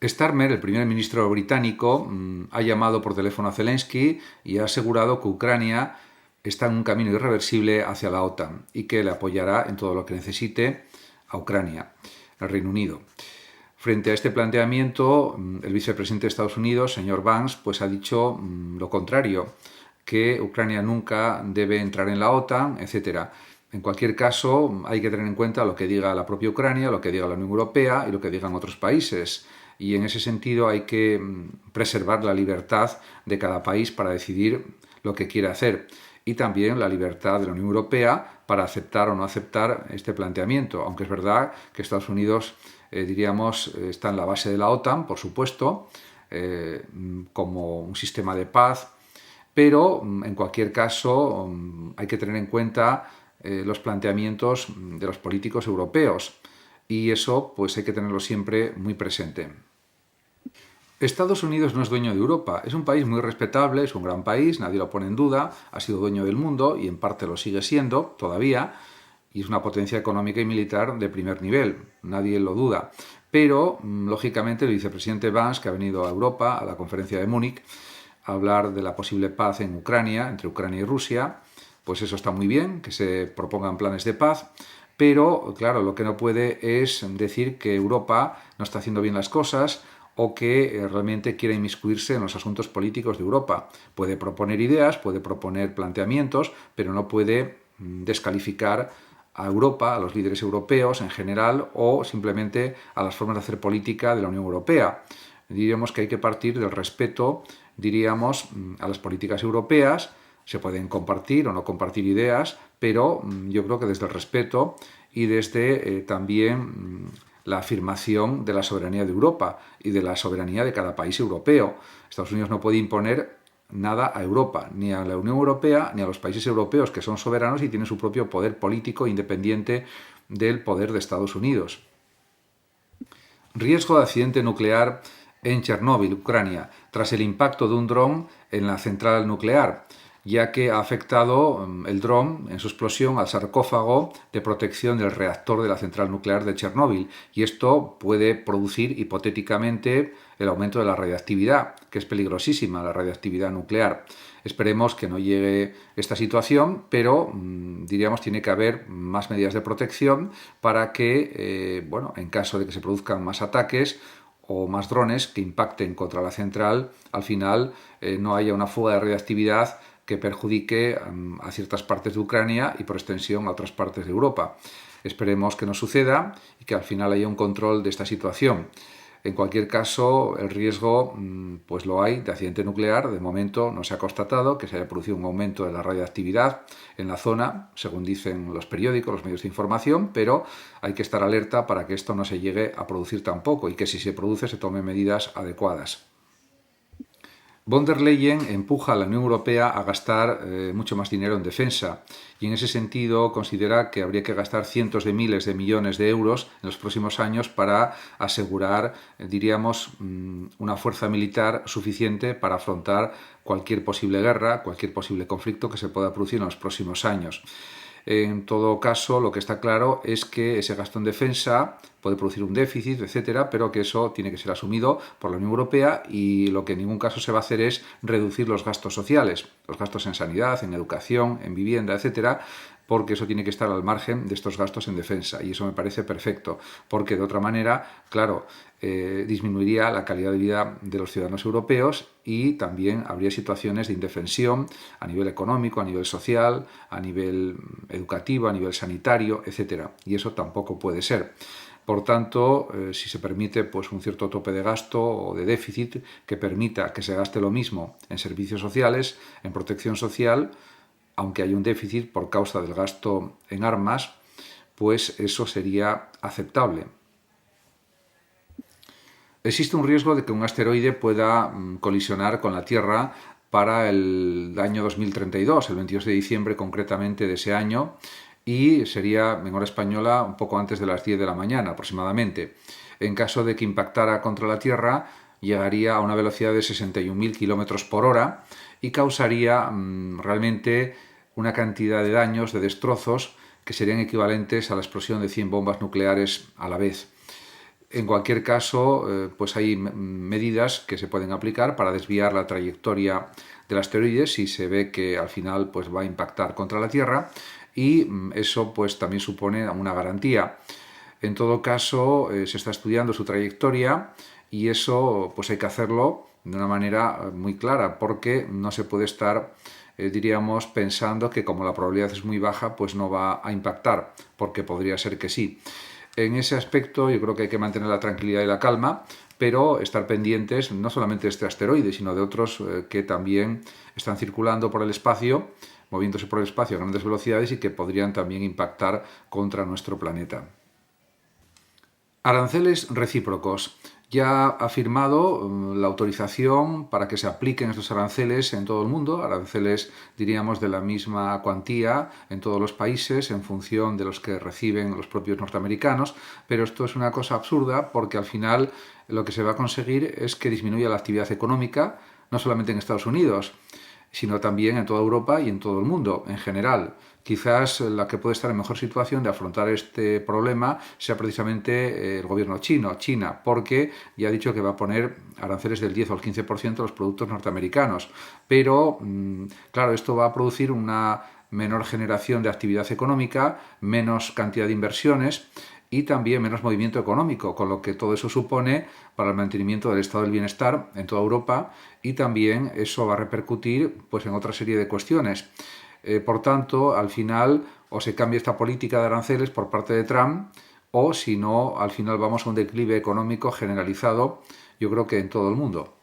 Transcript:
Starmer, el primer ministro británico, ha llamado por teléfono a Zelensky y ha asegurado que Ucrania está en un camino irreversible hacia la OTAN y que le apoyará en todo lo que necesite a Ucrania, al Reino Unido. Frente a este planteamiento, el vicepresidente de Estados Unidos, señor Vance, pues ha dicho lo contrario, que Ucrania nunca debe entrar en la OTAN, etc. En cualquier caso, hay que tener en cuenta lo que diga la propia Ucrania, lo que diga la Unión Europea y lo que digan otros países. Y en ese sentido hay que preservar la libertad de cada país para decidir lo que quiere hacer y también la libertad de la Unión Europea para aceptar o no aceptar este planteamiento, aunque es verdad que Estados Unidos, diríamos, está en la base de la OTAN, por supuesto, como un sistema de paz, pero en cualquier caso hay que tener en cuenta los planteamientos de los políticos europeos y eso pues hay que tenerlo siempre muy presente. Estados Unidos no es dueño de Europa, es un país muy respetable, es un gran país, nadie lo pone en duda, ha sido dueño del mundo y en parte lo sigue siendo todavía, y es una potencia económica y militar de primer nivel, nadie lo duda. Pero, lógicamente, el vicepresidente Vance, que ha venido a Europa, a la conferencia de Múnich, a hablar de la posible paz en Ucrania, entre Ucrania y Rusia, pues eso está muy bien, que se propongan planes de paz, pero, claro, lo que no puede es decir que Europa no está haciendo bien las cosas o que realmente quiere inmiscuirse en los asuntos políticos de Europa. Puede proponer ideas, puede proponer planteamientos, pero no puede descalificar a Europa, a los líderes europeos en general o simplemente a las formas de hacer política de la Unión Europea. Diríamos que hay que partir del respeto, diríamos, a las políticas europeas. Se pueden compartir o no compartir ideas, pero yo creo que desde el respeto y desde también la afirmación de la soberanía de Europa y de la soberanía de cada país europeo. Estados Unidos no puede imponer nada a Europa, ni a la Unión Europea, ni a los países europeos que son soberanos y tienen su propio poder político independiente del poder de Estados Unidos. Riesgo de accidente nuclear en Chernóbil, Ucrania, tras el impacto de un dron en la central nuclear, ya que ha afectado el dron en su explosión al sarcófago de protección del reactor de la central nuclear de Chernóbil, y esto puede producir hipotéticamente el aumento de la radiactividad, que es peligrosísima la radiactividad nuclear. Esperemos que no llegue esta situación, pero diríamos tiene que haber más medidas de protección para que, bueno, en caso de que se produzcan más ataques o más drones que impacten contra la central, al final no haya una fuga de radiactividad que perjudique a ciertas partes de Ucrania y por extensión a otras partes de Europa. Esperemos que no suceda y que al final haya un control de esta situación. En cualquier caso, el riesgo pues lo hay de accidente nuclear. De momento no se ha constatado que se haya producido un aumento de la radiactividad en la zona, según dicen los periódicos, los medios de información, pero hay que estar alerta para que esto no se llegue a producir tampoco y que si se produce se tomen medidas adecuadas. Von der Leyen empuja a la Unión Europea a gastar mucho más dinero en defensa y en ese sentido considera que habría que gastar cientos de miles de millones de euros en los próximos años para asegurar, diríamos, una fuerza militar suficiente para afrontar cualquier posible guerra, cualquier posible conflicto que se pueda producir en los próximos años. En todo caso, lo que está claro es que ese gasto en defensa puede producir un déficit, etcétera, pero que eso tiene que ser asumido por la Unión Europea y lo que en ningún caso se va a hacer es reducir los gastos sociales, los gastos en sanidad, en educación, en vivienda, etcétera, porque eso tiene que estar al margen de estos gastos en defensa y eso me parece perfecto, porque de otra manera, claro, disminuiría la calidad de vida de los ciudadanos europeos y también habría situaciones de indefensión a nivel económico, a nivel social, a nivel educativo, a nivel sanitario, etcétera. Y eso tampoco puede ser. Por tanto, si se permite pues, un cierto tope de gasto o de déficit que permita que se gaste lo mismo en servicios sociales, en protección social, aunque hay un déficit por causa del gasto en armas, pues eso sería aceptable. Existe un riesgo de que un asteroide pueda colisionar con la Tierra para el año 2032, el 22 de diciembre concretamente de ese año, y sería en hora española un poco antes de las 10 de la mañana aproximadamente. En caso de que impactara contra la Tierra, llegaría a una velocidad de 61.000 km por hora y causaría realmente una cantidad de daños, de destrozos, que serían equivalentes a la explosión de 100 bombas nucleares a la vez. En cualquier caso, pues hay medidas que se pueden aplicar para desviar la trayectoria del asteroide si se ve que al final pues, va a impactar contra la Tierra, y eso pues, también supone una garantía. En todo caso, se está estudiando su trayectoria y eso pues, hay que hacerlo de una manera muy clara, porque no se puede estar diríamos, pensando que como la probabilidad es muy baja, pues no va a impactar, porque podría ser que sí. En ese aspecto yo creo que hay que mantener la tranquilidad y la calma, pero estar pendientes no solamente de este asteroide, sino de otros que también están circulando por el espacio, moviéndose por el espacio a grandes velocidades y que podrían también impactar contra nuestro planeta. Aranceles recíprocos. Ya ha firmado la autorización para que se apliquen estos aranceles en todo el mundo, aranceles diríamos de la misma cuantía en todos los países en función de los que reciben los propios norteamericanos, pero esto es una cosa absurda porque al final lo que se va a conseguir es que disminuya la actividad económica, no solamente en Estados Unidos, sino también en toda Europa y en todo el mundo en general. Quizás la que puede estar en mejor situación de afrontar este problema sea precisamente el gobierno chino, China, porque ya ha dicho que va a poner aranceles del 10 o el 15% a los productos norteamericanos. Pero, claro, esto va a producir una menor generación de actividad económica, menos cantidad de inversiones y también menos movimiento económico, con lo que todo eso supone para el mantenimiento del estado del bienestar en toda Europa, y también eso va a repercutir pues, en otra serie de cuestiones. Por tanto, al final o se cambia esta política de aranceles por parte de Trump, o si no, al final vamos a un declive económico generalizado, yo creo que en todo el mundo.